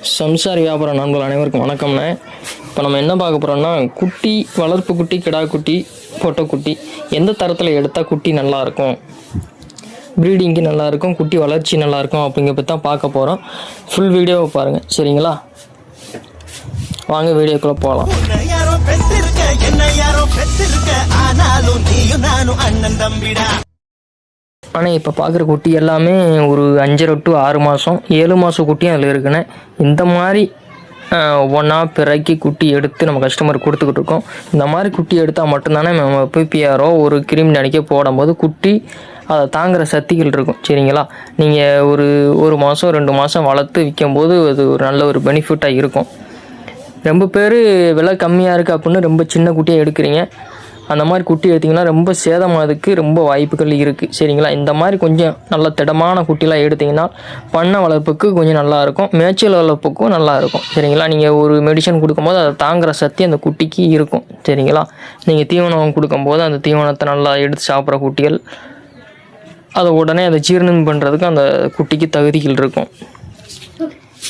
சம்சார் வியாபார நண்பர்கள் அனைவருக்கும் வணக்கம்ண்ணே. இப்போ நம்ம என்ன பார்க்க போகிறோம்னா, குட்டி வளர்ப்பு குட்டி, கிடா குட்டி, பொட்டை குட்டி எந்த தரத்தில் எடுத்தால் குட்டி நல்லாயிருக்கும், ப்ரீடிங்கு நல்லாயிருக்கும், குட்டி வளர்ச்சி நல்லாயிருக்கும் அப்படிங்கிற பற்றி தான் பார்க்க போகிறோம். ஃபுல் வீடியோவை பாருங்கள், சரிங்களா? வாங்க வீடியோக்குள்ளே போகலாம். ஆனால் இப்போ பார்க்குற குட்டி எல்லாமே ஒரு 5.5 to 6 மாதம் 7 மாதம் குட்டியும் அதில் இருக்குண்ணே. இந்த மாதிரி ஒவ்வொன்றா பிறக்கி குட்டி எடுத்து நம்ம கஸ்டமருக்கு கொடுத்துக்கிட்டு இருக்கோம். இந்த மாதிரி குட்டி எடுத்தால் மட்டும்தானே நம்ம பிபிஆரோ ஒரு கிருமி நடிக்க போடும்போது குட்டி அதை தாங்குகிற சக்திகள் இருக்கும், சரிங்களா? நீங்கள் ஒரு மாதம் 2 மாதம் வளர்த்து விற்கும்போது அது ஒரு நல்ல ஒரு பெனிஃபிட்டாக இருக்கும். ரொம்ப பேர் விலை கம்மியாக இருக்குது அப்படின்னு ரொம்ப சின்ன குட்டியாக எடுக்கிறீங்க. அந்த மாதிரி குட்டி எடுத்திங்கன்னா ரொம்ப சேதமாகிறதுக்கு ரொம்ப வாய்ப்புகள் இருக்குது, சரிங்களா? இந்த மாதிரி கொஞ்சம் நல்ல திடமான குட்டிலாம் எடுத்திங்கன்னா பண்ணை வளர்ப்புக்கு கொஞ்சம் நல்லாயிருக்கும், மேய்ச்சல் வளர்ப்புக்கும் நல்லாயிருக்கும், சரிங்களா? நீங்கள் ஒரு மெடிசன் கொடுக்கும்போது அதை தாங்குகிற சக்தி அந்த குட்டிக்கு இருக்கும், சரிங்களா? நீங்கள் தீவனம் கொடுக்கும்போது அந்த தீவனத்தை நல்லா எடுத்து சாப்பிட்ற குட்டிகள் அதை உடனே அதை ஜீரணம் பண்ணுறதுக்கு அந்த குட்டிக்கு தகுதிகள் இருக்கும்.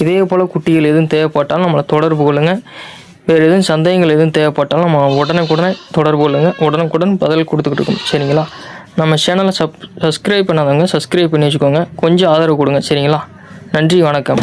இதே போல் குட்டிகள் எதுவும் தேவைப்பட்டாலும் நம்மளை தொடர்பு கொள்ளுங்கள். வேறு எதுவும் சந்தேகங்கள் எதுவும் தேவைப்பட்டாலும் நம்ம உடனே தொடர்பு கொள்ளுங்கள். உடனுக்குடன் பதில் கொடுத்துக்கிட்டு இருக்கோம், சரிங்களா? நம்ம சேனலை சப்ஸ்கிரைப் பண்ணாதவங்க சப்ஸ்கிரைப் பண்ணி வச்சுக்கோங்க. கொஞ்சம் ஆதரவு கொடுங்க, சரிங்களா? நன்றி, வணக்கம்.